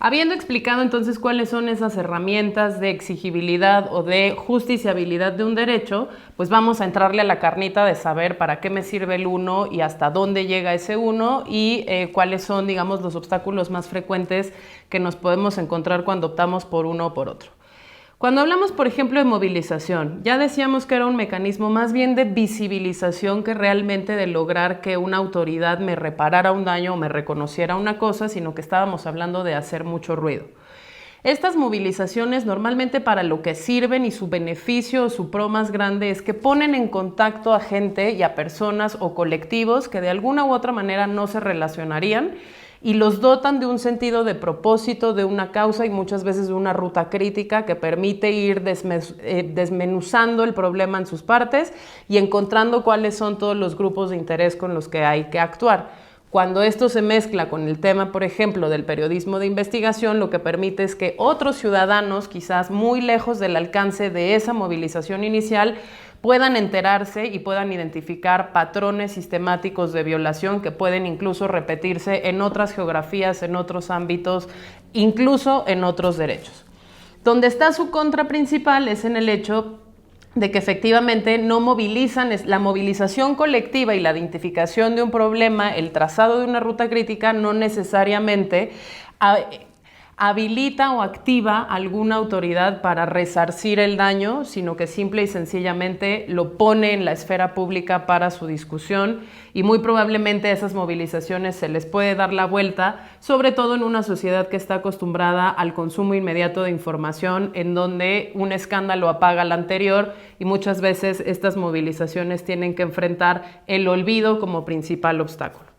Habiendo explicado entonces cuáles son esas herramientas de exigibilidad o de justiciabilidad de un derecho, pues vamos a entrarle a la carnita de saber para qué me sirve el uno y hasta dónde llega ese uno y cuáles son, digamos, los obstáculos más frecuentes que nos podemos encontrar cuando optamos por uno o por otro. Cuando hablamos, por ejemplo, de movilización, ya decíamos que era un mecanismo más bien de visibilización que realmente de lograr que una autoridad me reparara un daño o me reconociera una cosa, sino que estábamos hablando de hacer mucho ruido. Estas movilizaciones normalmente para lo que sirven y su beneficio o su pro más grande es que ponen en contacto a gente y a personas o colectivos que de alguna u otra manera no se relacionarían y los dotan de un sentido de propósito, de una causa y muchas veces de una ruta crítica que permite ir desmenuzando el problema en sus partes y encontrando cuáles son todos los grupos de interés con los que hay que actuar. Cuando esto se mezcla con el tema, por ejemplo, del periodismo de investigación, lo que permite es que otros ciudadanos, quizás muy lejos del alcance de esa movilización inicial, puedan enterarse y puedan identificar patrones sistemáticos de violación que pueden incluso repetirse en otras geografías, en otros ámbitos, incluso en otros derechos. Donde está su contra principal es en el hecho de que efectivamente no movilizan, la movilización colectiva y la identificación de un problema, el trazado de una ruta crítica, no necesariamente habilita o activa alguna autoridad para resarcir el daño, sino que simple y sencillamente lo pone en la esfera pública para su discusión y muy probablemente a esas movilizaciones se les puede dar la vuelta, sobre todo en una sociedad que está acostumbrada al consumo inmediato de información, en donde un escándalo apaga al anterior y muchas veces estas movilizaciones tienen que enfrentar el olvido como principal obstáculo.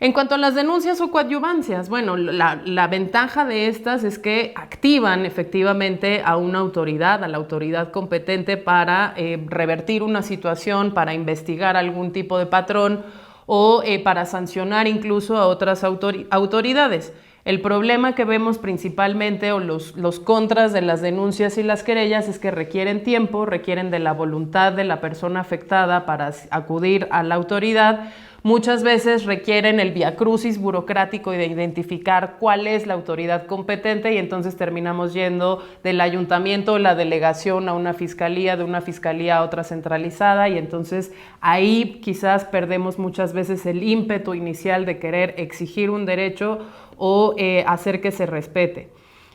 En cuanto a las denuncias o coadyuvancias, bueno, la ventaja de estas es que activan efectivamente a una autoridad, a la autoridad competente para revertir una situación, para investigar algún tipo de patrón o para sancionar incluso a otras autoridades. El problema que vemos principalmente o los contras de las denuncias y las querellas es que requieren tiempo, requieren de la voluntad de la persona afectada para acudir a la autoridad. Muchas veces requieren el viacrucis burocrático de identificar cuál es la autoridad competente y entonces terminamos yendo del ayuntamiento o la delegación a una fiscalía, de una fiscalía a otra centralizada y entonces ahí quizás perdemos muchas veces el ímpetu inicial de querer exigir un derecho o hacer que se respete.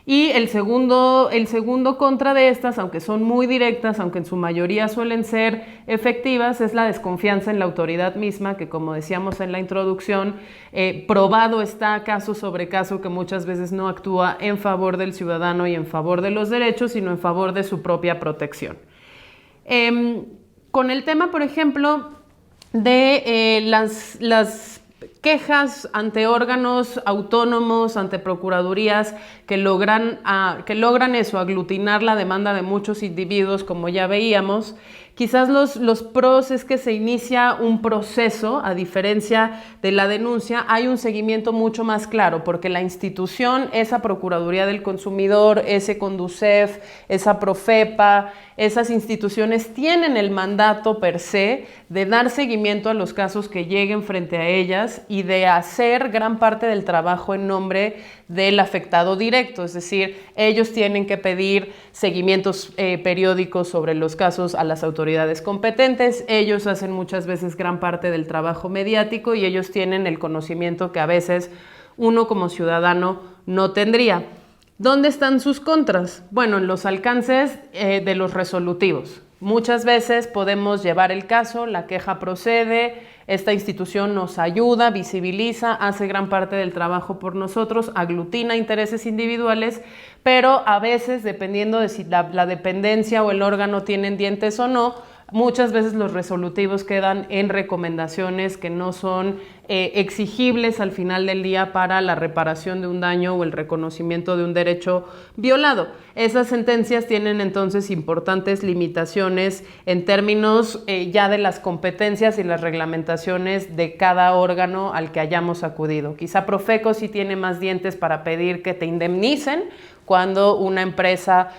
Y el segundo contra de estas, aunque son muy directas, aunque en su mayoría suelen ser efectivas, es la desconfianza en la autoridad misma, que como decíamos en la introducción, probado está caso sobre caso que muchas veces no actúa en favor del ciudadano y en favor de los derechos, sino en favor de su propia protección. Con el tema, por ejemplo, de las quejas ante órganos autónomos, ante procuradurías que logran eso, aglutinar la demanda de muchos individuos, como ya veíamos. Quizás los pros es que se inicia un proceso, a diferencia de la denuncia, hay un seguimiento mucho más claro, porque la institución, esa Procuraduría del Consumidor, ese Conducef, esa Profepa, esas instituciones tienen el mandato per se de dar seguimiento a los casos que lleguen frente a ellas y de hacer gran parte del trabajo en nombre del afectado directo, es decir, ellos tienen que pedir seguimientos periódicos sobre los casos a las autoridades competentes, ellos hacen muchas veces gran parte del trabajo mediático y ellos tienen el conocimiento que a veces uno como ciudadano no tendría. ¿Dónde están sus contras? Bueno, en los alcances de los resolutivos. Muchas veces podemos llevar el caso, la queja procede, esta institución nos ayuda, visibiliza, hace gran parte del trabajo por nosotros, aglutina intereses individuales, pero a veces, dependiendo de si la dependencia o el órgano tienen dientes o no, muchas veces los resolutivos quedan en recomendaciones que no son exigibles al final del día para la reparación de un daño o el reconocimiento de un derecho violado. Esas sentencias tienen entonces importantes limitaciones en términos ya de las competencias y las reglamentaciones de cada órgano al que hayamos acudido. Quizá Profeco sí tiene más dientes para pedir que te indemnicen cuando una empresa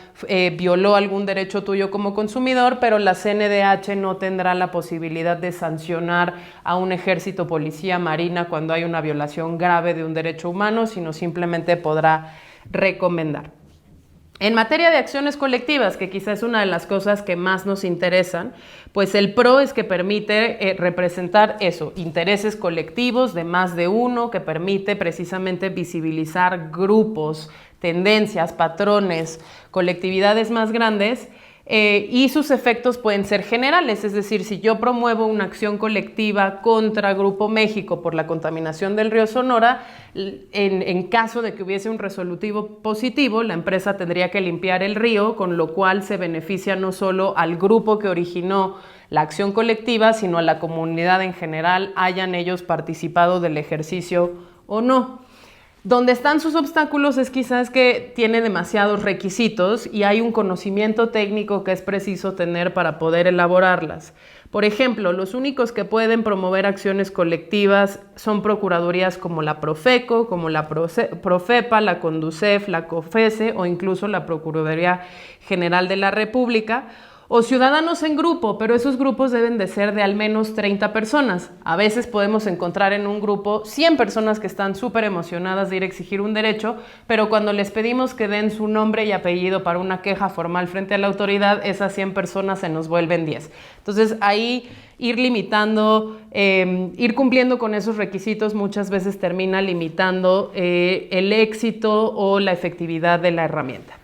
violó algún derecho tuyo como consumidor, pero la CNDH no tendrá la posibilidad de sancionar a un ejército, policía, marina cuando hay una violación grave de un derecho humano, sino simplemente podrá recomendar. En materia de acciones colectivas, que quizás es una de las cosas que más nos interesan, pues el PRO es que permite representar eso, intereses colectivos de más de uno, que permite precisamente visibilizar grupos, tendencias, patrones, colectividades más grandes, y sus efectos pueden ser generales, es decir, si yo promuevo una acción colectiva contra Grupo México por la contaminación del río Sonora, en caso de que hubiese un resolutivo positivo, la empresa tendría que limpiar el río, con lo cual se beneficia no solo al grupo que originó la acción colectiva, sino a la comunidad en general, hayan ellos participado del ejercicio o no. Donde están sus obstáculos es quizás que tiene demasiados requisitos y hay un conocimiento técnico que es preciso tener para poder elaborarlas. Por ejemplo, los únicos que pueden promover acciones colectivas son procuradurías como la Profeco, como la Profepa, la Conducef, la COFESE o incluso la Procuraduría General de la República, o ciudadanos en grupo, pero esos grupos deben de ser de al menos 30 personas. A veces podemos encontrar en un grupo 100 personas que están súper emocionadas de ir a exigir un derecho, pero cuando les pedimos que den su nombre y apellido para una queja formal frente a la autoridad, esas 100 personas se nos vuelven 10. Entonces ahí ir limitando, ir cumpliendo con esos requisitos muchas veces termina limitando el éxito o la efectividad de la herramienta.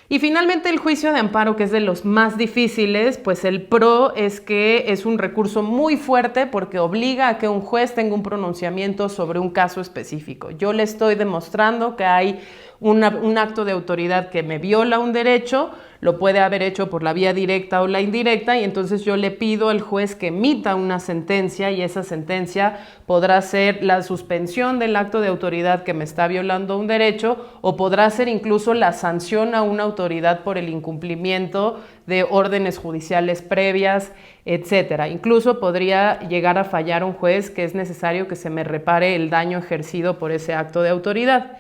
Y finalmente el juicio de amparo, que es de los más difíciles, pues el PRO es que es un recurso muy fuerte porque obliga a que un juez tenga un pronunciamiento sobre un caso específico. Yo le estoy demostrando que hay un acto de autoridad que me viola un derecho, lo puede haber hecho por la vía directa o la indirecta, y entonces yo le pido al juez que emita una sentencia, y esa sentencia podrá ser la suspensión del acto de autoridad que me está violando un derecho, o podrá ser incluso la sanción a una autoridad por el incumplimiento de órdenes judiciales previas, etcétera. Incluso podría llegar a fallar un juez que es necesario que se me repare el daño ejercido por ese acto de autoridad.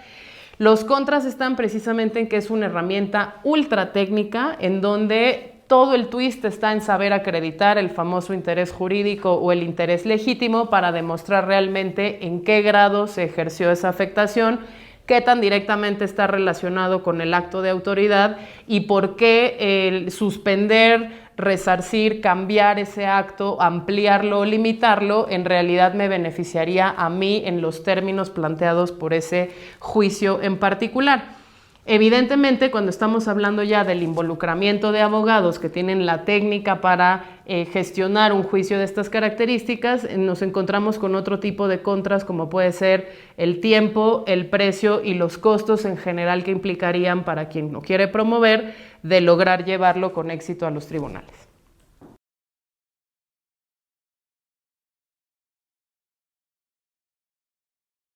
Los contras están precisamente en que es una herramienta ultra técnica en donde todo el twist está en saber acreditar el famoso interés jurídico o el interés legítimo para demostrar realmente en qué grado se ejerció esa afectación, qué tan directamente está relacionado con el acto de autoridad y por qué el suspender, resarcir, cambiar ese acto, ampliarlo o limitarlo, en realidad me beneficiaría a mí en los términos planteados por ese juicio en particular. Evidentemente, cuando estamos hablando ya del involucramiento de abogados que tienen la técnica para gestionar un juicio de estas características, nos encontramos con otro tipo de contras como puede ser el tiempo, el precio y los costos en general que implicarían para quien lo quiere promover de lograr llevarlo con éxito a los tribunales.